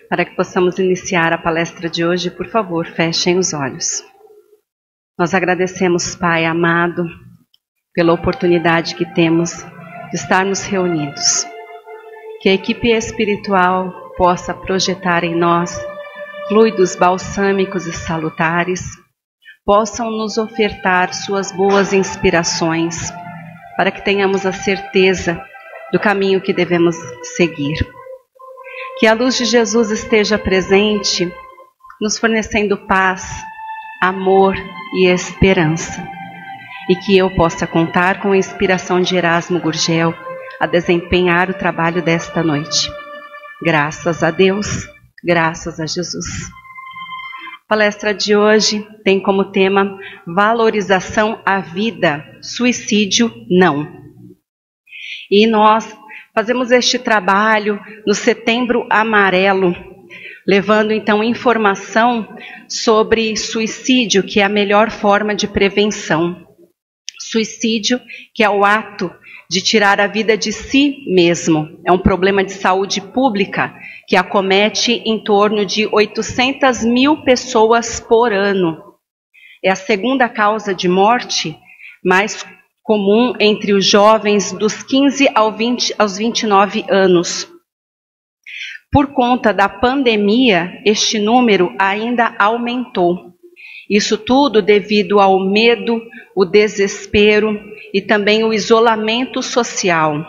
Para que possamos iniciar a palestra de hoje, por favor, fechem os olhos. Nós agradecemos, Pai amado, pela oportunidade que temos de estarmos reunidos. Que a equipe espiritual possa projetar em nós fluidos balsâmicos e salutares, possam nos ofertar suas boas inspirações, para que tenhamos a certeza do caminho que devemos seguir. Que a luz de Jesus esteja presente, nos fornecendo paz, amor e esperança. E que eu possa contar com a inspiração de Erasmo Gurgel a desempenhar o trabalho desta noite. Graças a Deus, graças a Jesus. A palestra de hoje tem como tema valorização à vida, suicídio não. E nós fazemos este trabalho no Setembro Amarelo, levando então informação sobre suicídio, que é a melhor forma de prevenção. Suicídio, que é o ato de tirar a vida de si mesmo. É um problema de saúde pública que acomete em torno de 800 mil pessoas por ano. É a segunda causa de morte mais comum entre os jovens dos 15 aos 29 anos. Por conta da pandemia, este número ainda aumentou. Isso tudo devido ao medo, o desespero e também o isolamento social.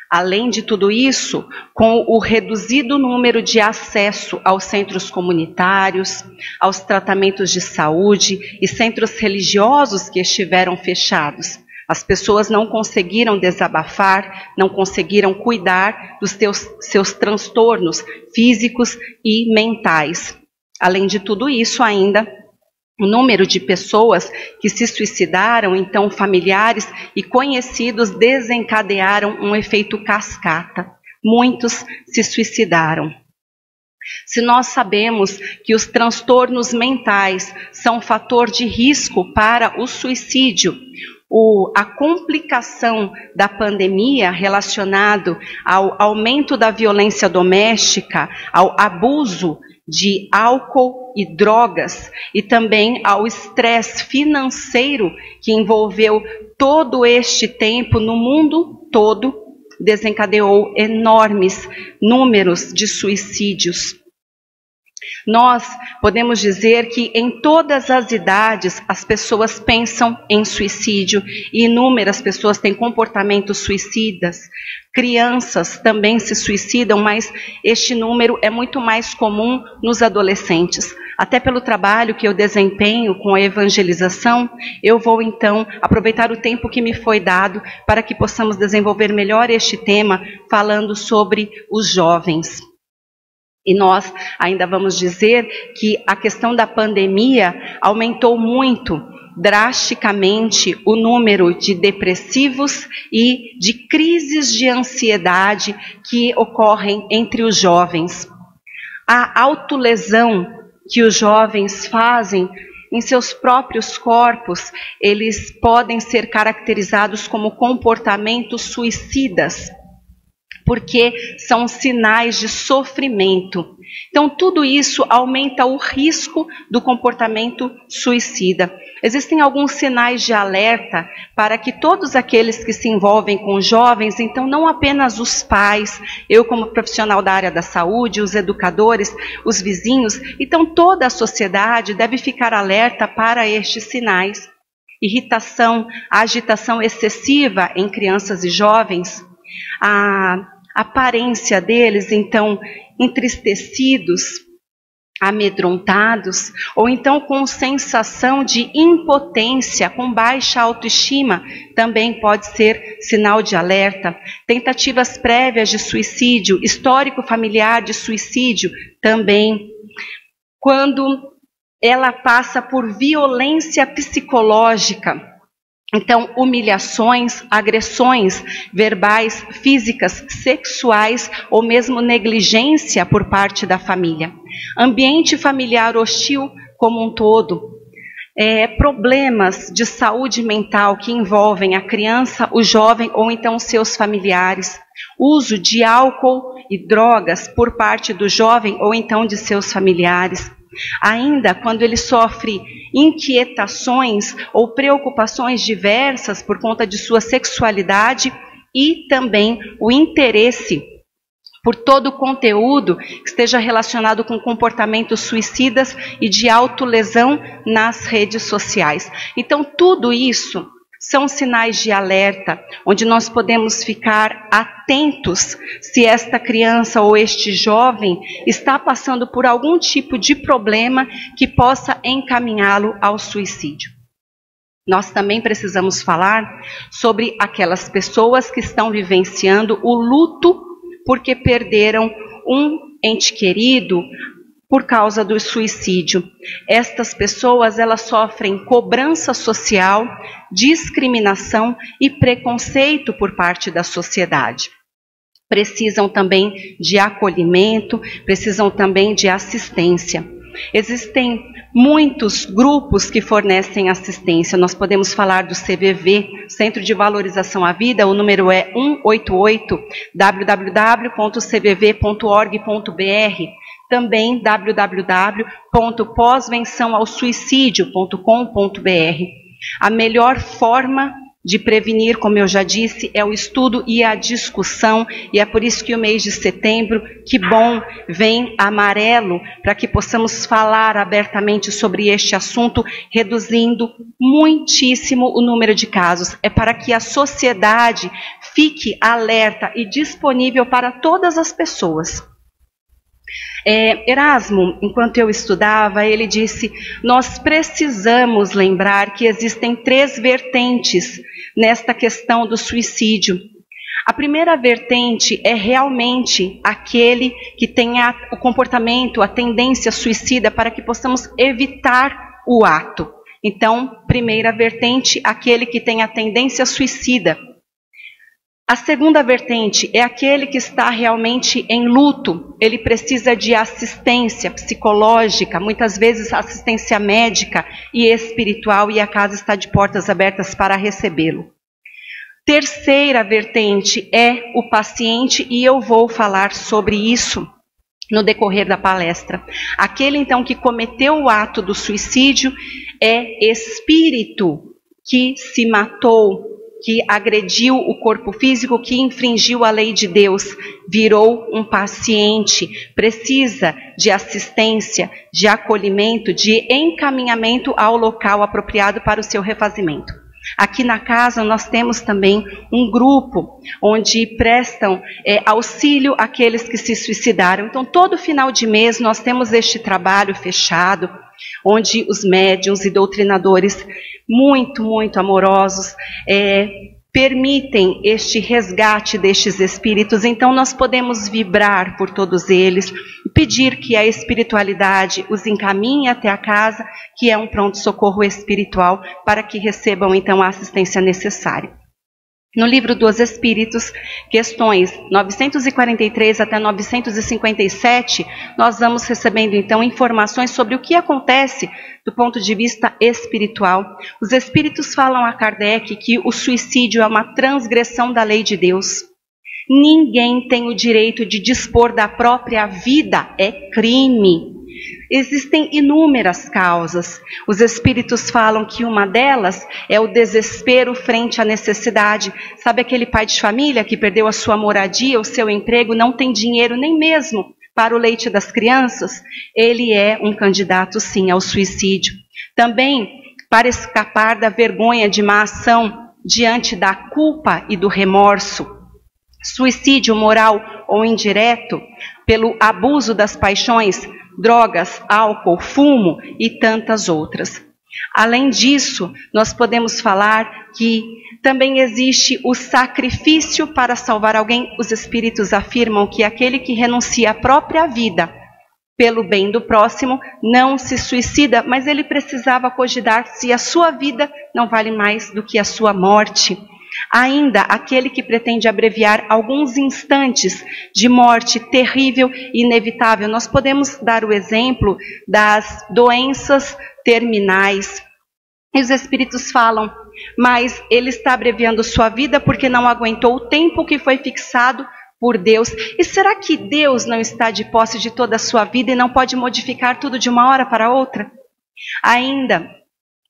Além de tudo isso, com o reduzido número de acesso aos centros comunitários, aos tratamentos de saúde e centros religiosos que estiveram fechados, as pessoas não conseguiram desabafar, não conseguiram cuidar dos seus transtornos físicos e mentais. Além de tudo isso, ainda o número de pessoas que se suicidaram, então familiares e conhecidos desencadearam um efeito cascata. Muitos se suicidaram. Se nós sabemos que os transtornos mentais são um fator de risco para o suicídio, a complicação da pandemia relacionado ao aumento da violência doméstica, ao abuso de álcool e drogas e também ao estresse financeiro que envolveu todo este tempo no mundo todo, desencadeou enormes números de suicídios. Nós podemos dizer que em todas as idades as pessoas pensam em suicídio e inúmeras pessoas têm comportamentos suicidas. Crianças também se suicidam, mas este número é muito mais comum nos adolescentes. Até pelo trabalho que eu desempenho com a evangelização, eu vou então aproveitar o tempo que me foi dado para que possamos desenvolver melhor este tema, falando sobre os jovens. E nós ainda vamos dizer que a questão da pandemia aumentou muito, drasticamente, o número de depressivos e de crises de ansiedade que ocorrem entre os jovens. A autolesão que os jovens fazem em seus próprios corpos, eles podem ser caracterizados como comportamentos suicidas, porque são sinais de sofrimento. Então, tudo isso aumenta o risco do comportamento suicida. Existem alguns sinais de alerta para que todos aqueles que se envolvem com jovens, então não apenas os pais, eu como profissional da área da saúde, os educadores, os vizinhos, então toda a sociedade deve ficar alerta para estes sinais. Irritação, agitação excessiva em crianças e jovens, a aparência deles, então, entristecidos, amedrontados, ou então com sensação de impotência, com baixa autoestima, também pode ser sinal de alerta. Tentativas prévias de suicídio, histórico familiar de suicídio, também. Quando ela passa por violência psicológica, então, humilhações, agressões verbais, físicas, sexuais ou mesmo negligência por parte da família. Ambiente familiar hostil como um todo. problemas de saúde mental que envolvem a criança, o jovem ou então seus familiares, uso de álcool e drogas por parte do jovem ou então de seus familiares. Ainda quando ele sofre inquietações ou preocupações diversas por conta de sua sexualidade e também o interesse por todo o conteúdo que esteja relacionado com comportamentos suicidas e de autolesão nas redes sociais. Então, tudo isso são sinais de alerta, onde nós podemos ficar atentos se esta criança ou este jovem está passando por algum tipo de problema que possa encaminhá-lo ao suicídio. Nós também precisamos falar sobre aquelas pessoas que estão vivenciando o luto porque perderam um ente querido por causa do suicídio. Estas pessoas, elas sofrem cobrança social, discriminação e preconceito por parte da sociedade. Precisam também de acolhimento, precisam também de assistência. Existem muitos grupos que fornecem assistência. Nós podemos falar do CVV, Centro de Valorização à Vida, o número é 188, www.cvv.org.br, também www.posvençãoausuicidio.com.br. A melhor forma de prevenir, como eu já disse, é o estudo e a discussão, e é por isso que o mês de setembro, que bom, vem amarelo, para que possamos falar abertamente sobre este assunto, reduzindo muitíssimo o número de casos. É para que a sociedade fique alerta e disponível para todas as pessoas. Erasmo, enquanto eu estudava, ele disse: nós precisamos lembrar que existem 3 vertentes nesta questão do suicídio. A primeira vertente é realmente aquele que tem o comportamento, a tendência suicida, para que possamos evitar o ato. Então, primeira vertente, aquele que tem a tendência suicida. A segunda vertente é aquele que está realmente em luto. Ele precisa de assistência psicológica, muitas vezes assistência médica e espiritual, e a casa está de portas abertas para recebê-lo. Terceira vertente é o paciente, e eu vou falar sobre isso no decorrer da palestra. Aquele, então, que cometeu o ato do suicídio é espírito que se matou, que agrediu o corpo físico, que infringiu a lei de Deus, virou um paciente, precisa de assistência, de acolhimento, de encaminhamento ao local apropriado para o seu refazimento. Aqui na casa nós temos também um grupo onde prestam auxílio àqueles que se suicidaram. Então, todo final de mês nós temos este trabalho fechado, onde os médiuns e doutrinadores muito, muito amorosos permitem este resgate destes espíritos. Então nós podemos vibrar por todos eles, pedir que a espiritualidade os encaminhe até a casa, que é um pronto-socorro espiritual, para que recebam então a assistência necessária. No Livro dos Espíritos, questões 943 até 957, nós vamos recebendo então informações sobre o que acontece do ponto de vista espiritual. Os Espíritos falam a Kardec que o suicídio é uma transgressão da lei de Deus. Ninguém tem o direito de dispor da própria vida, é crime. Existem inúmeras causas. Os Espíritos falam que uma delas é o desespero frente à necessidade. Sabe aquele pai de família que perdeu a sua moradia, o seu emprego, não tem dinheiro nem mesmo para o leite das crianças? Ele é um candidato, sim, ao suicídio. Também, para escapar da vergonha de má ação diante da culpa e do remorso. Suicídio moral ou indireto, pelo abuso das paixões, drogas, álcool, fumo e tantas outras. Além disso, nós podemos falar que também existe o sacrifício para salvar alguém. Os Espíritos afirmam que aquele que renuncia à própria vida pelo bem do próximo não se suicida, mas ele precisava cogitar se a sua vida não vale mais do que a sua morte. Ainda aquele que pretende abreviar alguns instantes de morte terrível e inevitável. Nós podemos dar o exemplo das doenças terminais, E os espíritos falam, mas ele está abreviando sua vida porque não aguentou o tempo que foi fixado por Deus. E será que Deus não está de posse de toda a sua vida e não pode modificar tudo de uma hora para outra? Ainda,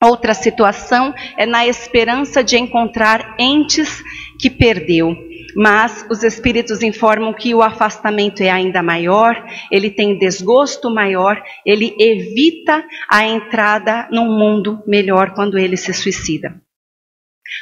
outra situação é na esperança de encontrar entes que perdeu. Mas os espíritos informam que o afastamento é ainda maior, ele tem desgosto maior, ele evita a entrada num mundo melhor quando ele se suicida.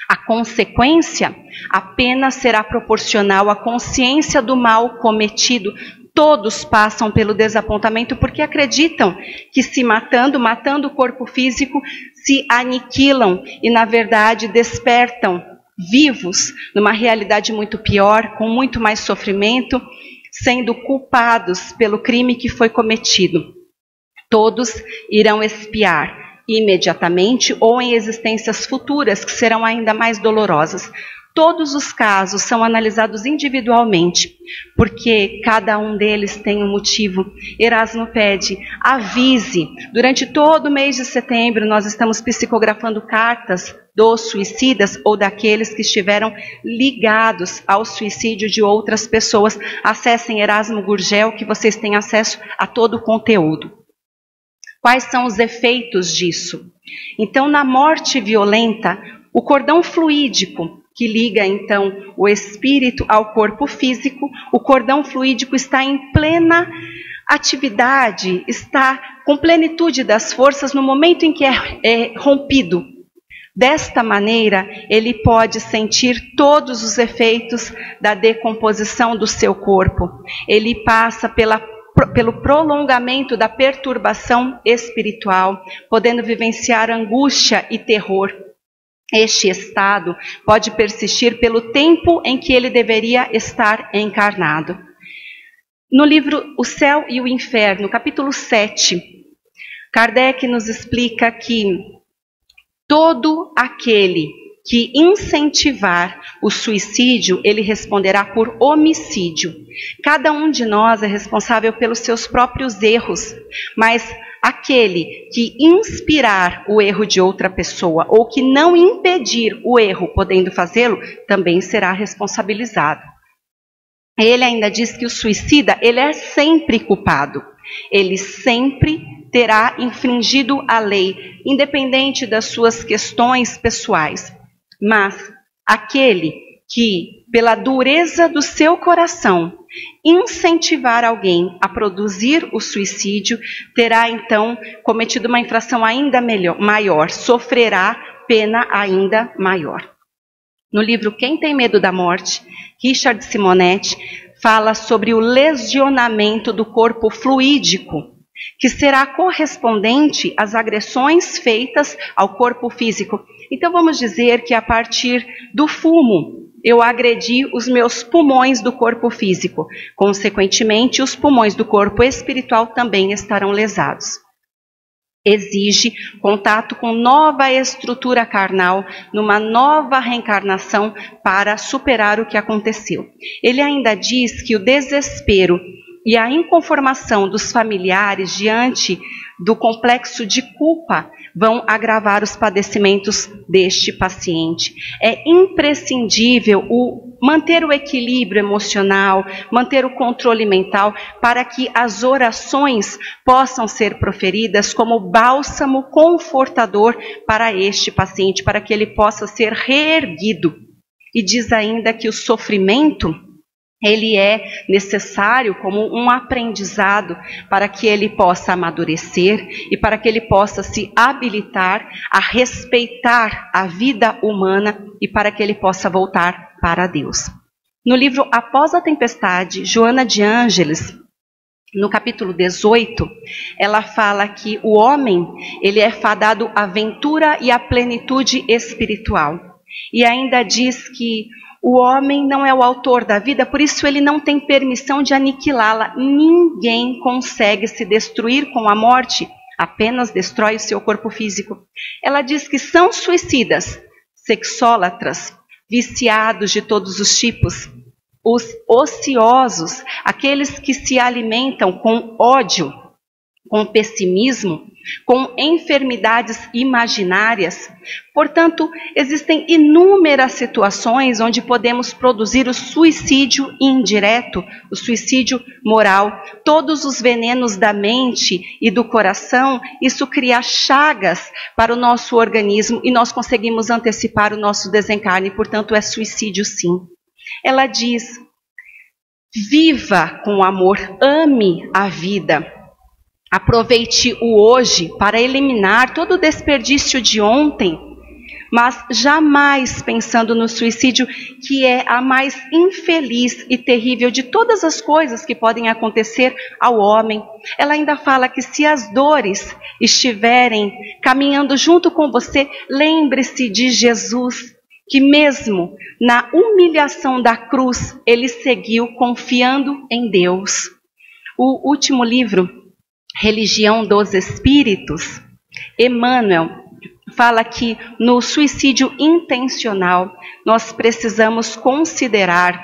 A consequência apenas será proporcional à consciência do mal cometido. Todos passam pelo desapontamento porque acreditam que se matando o corpo físico, se aniquilam e na verdade despertam vivos numa realidade muito pior, com muito mais sofrimento, sendo culpados pelo crime que foi cometido. Todos irão expiar imediatamente ou em existências futuras que serão ainda mais dolorosas. Todos os casos são analisados individualmente, porque cada um deles tem um motivo. Erasmo pede, avise. Durante todo o mês de setembro, nós estamos psicografando cartas dos suicidas ou daqueles que estiveram ligados ao suicídio de outras pessoas. Acessem Erasmo Gurgel, que vocês têm acesso a todo o conteúdo. Quais são os efeitos disso? Então, na morte violenta, o cordão fluídico, que liga então o espírito ao corpo físico, o cordão fluídico está em plena atividade, está com plenitude das forças no momento em que é rompido. Desta maneira, ele pode sentir todos os efeitos da decomposição do seu corpo. Ele passa pelo prolongamento da perturbação espiritual, podendo vivenciar angústia e terror. Este estado pode persistir pelo tempo em que ele deveria estar encarnado. No livro O Céu e o Inferno, capítulo 7, Kardec nos explica que todo aquele que incentivar o suicídio, ele responderá por homicídio. Cada um de nós é responsável pelos seus próprios erros, mas aquele que inspirar o erro de outra pessoa ou que não impedir o erro, podendo fazê-lo, também será responsabilizado. Ele ainda diz que o suicida, ele é sempre culpado. Ele sempre terá infringido a lei, independente das suas questões pessoais. Mas aquele que, pela dureza do seu coração, incentivar alguém a produzir o suicídio, terá então cometido uma infração ainda maior, sofrerá pena ainda maior. No livro Quem Tem Medo da Morte, Richard Simonetti fala sobre o lesionamento do corpo fluídico, que será correspondente às agressões feitas ao corpo físico. Então vamos dizer que a partir do fumo, eu agredi os meus pulmões do corpo físico. Consequentemente, os pulmões do corpo espiritual também estarão lesados. Exige contato com nova estrutura carnal, numa nova reencarnação para superar o que aconteceu. Ele ainda diz que o desespero e a inconformação dos familiares diante do complexo de culpa vão agravar os padecimentos deste paciente. É imprescindível manter o equilíbrio emocional, manter o controle mental, para que as orações possam ser proferidas como bálsamo confortador para este paciente, para que ele possa ser reerguido. E diz ainda que o sofrimento, ele é necessário como um aprendizado para que ele possa amadurecer e para que ele possa se habilitar a respeitar a vida humana e para que ele possa voltar para Deus. No livro Após a Tempestade, Joana de Ângeles, no capítulo 18, ela fala que o homem, ele é fadado à ventura e à plenitude espiritual. E ainda diz que o homem não é o autor da vida, por isso ele não tem permissão de aniquilá-la. Ninguém consegue se destruir com a morte, apenas destrói o seu corpo físico. Ela diz que são suicidas, sexólatras, viciados de todos os tipos, os ociosos, aqueles que se alimentam com ódio, com pessimismo, com enfermidades imaginárias. Portanto, existem inúmeras situações onde podemos produzir o suicídio indireto, o suicídio moral. Todos os venenos da mente e do coração, isso cria chagas para o nosso organismo e nós conseguimos antecipar o nosso desencarne, portanto é suicídio sim. Ela diz: viva com amor, ame a vida. Aproveite o hoje para eliminar todo o desperdício de ontem, mas jamais pensando no suicídio, que é a mais infeliz e terrível de todas as coisas que podem acontecer ao homem. Ela ainda fala que se as dores estiverem caminhando junto com você, lembre-se de Jesus, que mesmo na humilhação da cruz, ele seguiu confiando em Deus. O último livro, Religião dos Espíritos, Emmanuel fala que no suicídio intencional nós precisamos considerar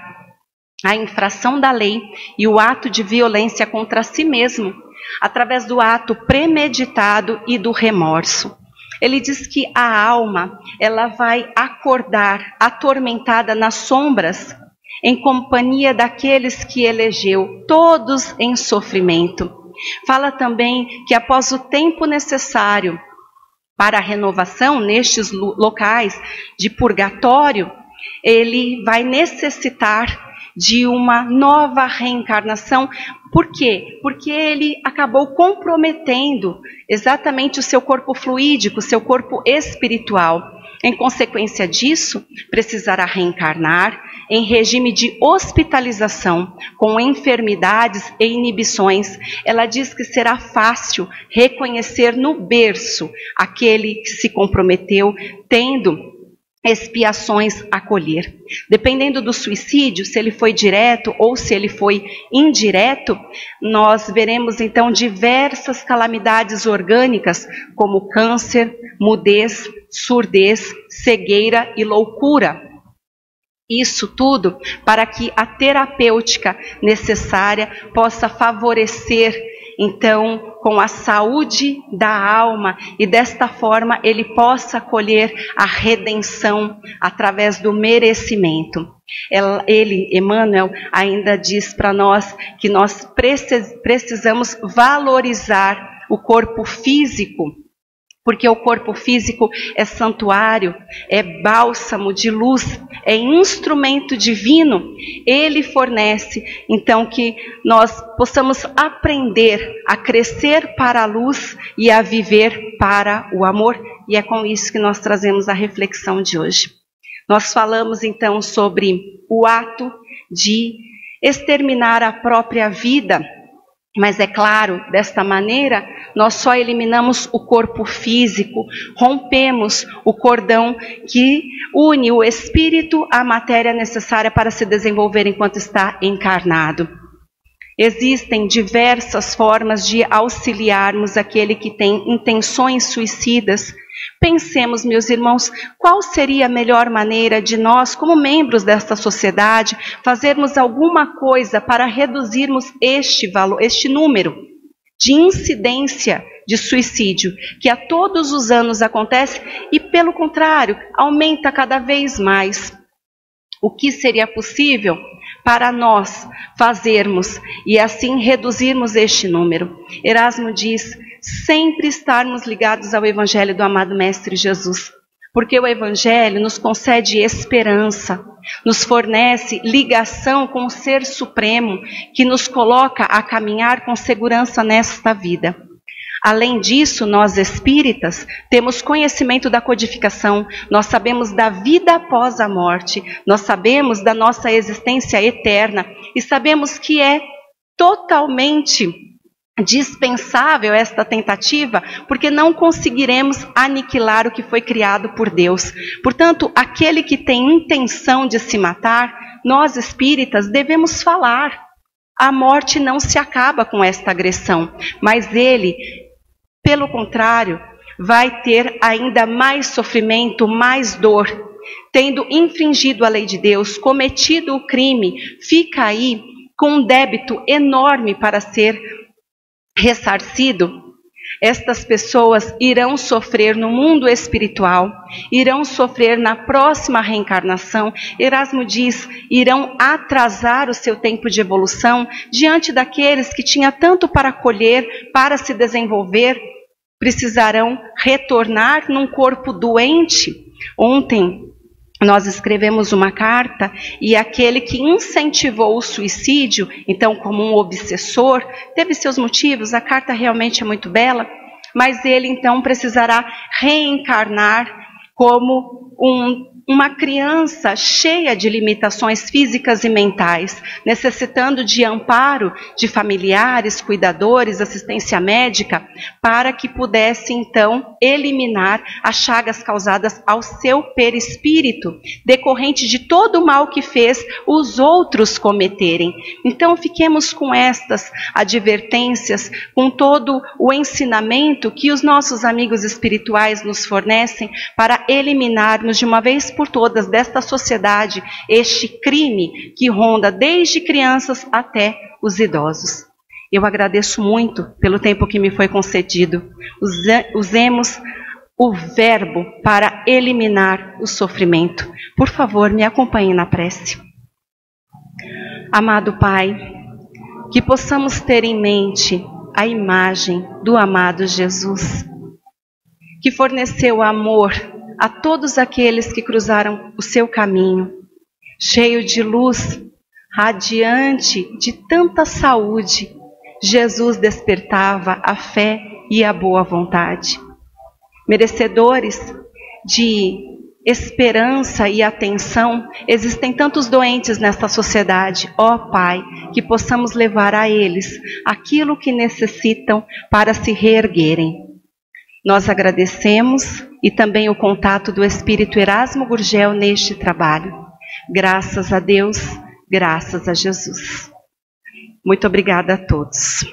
a infração da lei e o ato de violência contra si mesmo, através do ato premeditado e do remorso. Ele diz que a alma, ela vai acordar atormentada nas sombras, em companhia daqueles que elegeu, todos em sofrimento. Fala também que após o tempo necessário para a renovação nestes locais de purgatório, ele vai necessitar de uma nova reencarnação. Por quê? Porque ele acabou comprometendo exatamente o seu corpo fluídico, o seu corpo espiritual. Em consequência disso, precisará reencarnar em regime de hospitalização, com enfermidades e inibições. Ela diz que será fácil reconhecer no berço aquele que se comprometeu, tendo expiações a colher. Dependendo do suicídio, se ele foi direto ou se ele foi indireto, nós veremos então diversas calamidades orgânicas, como câncer, mudez, surdez, cegueira e loucura. Isso tudo para que a terapêutica necessária possa favorecer, então, com a saúde da alma, e desta forma ele possa colher a redenção através do merecimento. Emmanuel, ainda diz para nós que nós precisamos valorizar o corpo físico, porque o corpo físico é santuário, é bálsamo de luz, é instrumento divino. Ele fornece, então, que nós possamos aprender a crescer para a luz e a viver para o amor. E é com isso que nós trazemos a reflexão de hoje. Nós falamos, então, sobre o ato de exterminar a própria vida. Mas é claro, desta maneira, nós só eliminamos o corpo físico, rompemos o cordão que une o espírito à matéria necessária para se desenvolver enquanto está encarnado. Existem diversas formas de auxiliarmos aquele que tem intenções suicidas. Pensemos, meus irmãos, qual seria a melhor maneira de nós, como membros desta sociedade, fazermos alguma coisa para reduzirmos este número de incidência de suicídio, que a todos os anos acontece e, pelo contrário, aumenta cada vez mais. O que seria possível para nós fazermos e assim reduzirmos este número? Erasmo diz: sempre estarmos ligados ao Evangelho do amado Mestre Jesus, porque o Evangelho nos concede esperança, nos fornece ligação com o Ser Supremo, que nos coloca a caminhar com segurança nesta vida. Além disso, nós espíritas temos conhecimento da codificação, nós sabemos da vida após a morte, nós sabemos da nossa existência eterna e sabemos que é totalmente dispensável esta tentativa, porque não conseguiremos aniquilar o que foi criado por Deus. Portanto, aquele que tem intenção de se matar, nós espíritas devemos falar. A morte não se acaba com esta agressão, mas ele, pelo contrário, vai ter ainda mais sofrimento, mais dor. Tendo infringido a lei de Deus, cometido o crime, fica aí com um débito enorme para ser ressarcido. Estas pessoas irão sofrer no mundo espiritual, irão sofrer na próxima reencarnação. Erasmo diz, irão atrasar o seu tempo de evolução diante daqueles que tinha tanto para colher, para se desenvolver, precisarão retornar num corpo doente. Ontem nós escrevemos uma carta e aquele que incentivou o suicídio, então como um obsessor, teve seus motivos, a carta realmente é muito bela, mas ele então precisará reencarnar como uma criança cheia de limitações físicas e mentais, necessitando de amparo de familiares, cuidadores, assistência médica, para que pudesse então eliminar as chagas causadas ao seu perispírito, decorrente de todo o mal que fez os outros cometerem. Então fiquemos com estas advertências, com todo o ensinamento que os nossos amigos espirituais nos fornecem para eliminarmos de uma vez por todas desta sociedade este crime que ronda desde crianças até os idosos. Eu agradeço muito pelo tempo que me foi concedido. Usemos o verbo para eliminar o sofrimento. Por favor, me acompanhe na prece. Amado Pai, que possamos ter em mente a imagem do amado Jesus, que forneceu amor a todos aqueles que cruzaram o seu caminho, cheio de luz, radiante de tanta saúde. Jesus despertava a fé e a boa vontade. Merecedores de esperança e atenção, existem tantos doentes nesta sociedade. Ó Pai, que possamos levar a eles aquilo que necessitam para se reerguerem. Nós agradecemos e também o contato do Espírito Erasmo Gurgel neste trabalho. Graças a Deus, graças a Jesus. Muito obrigada a todos.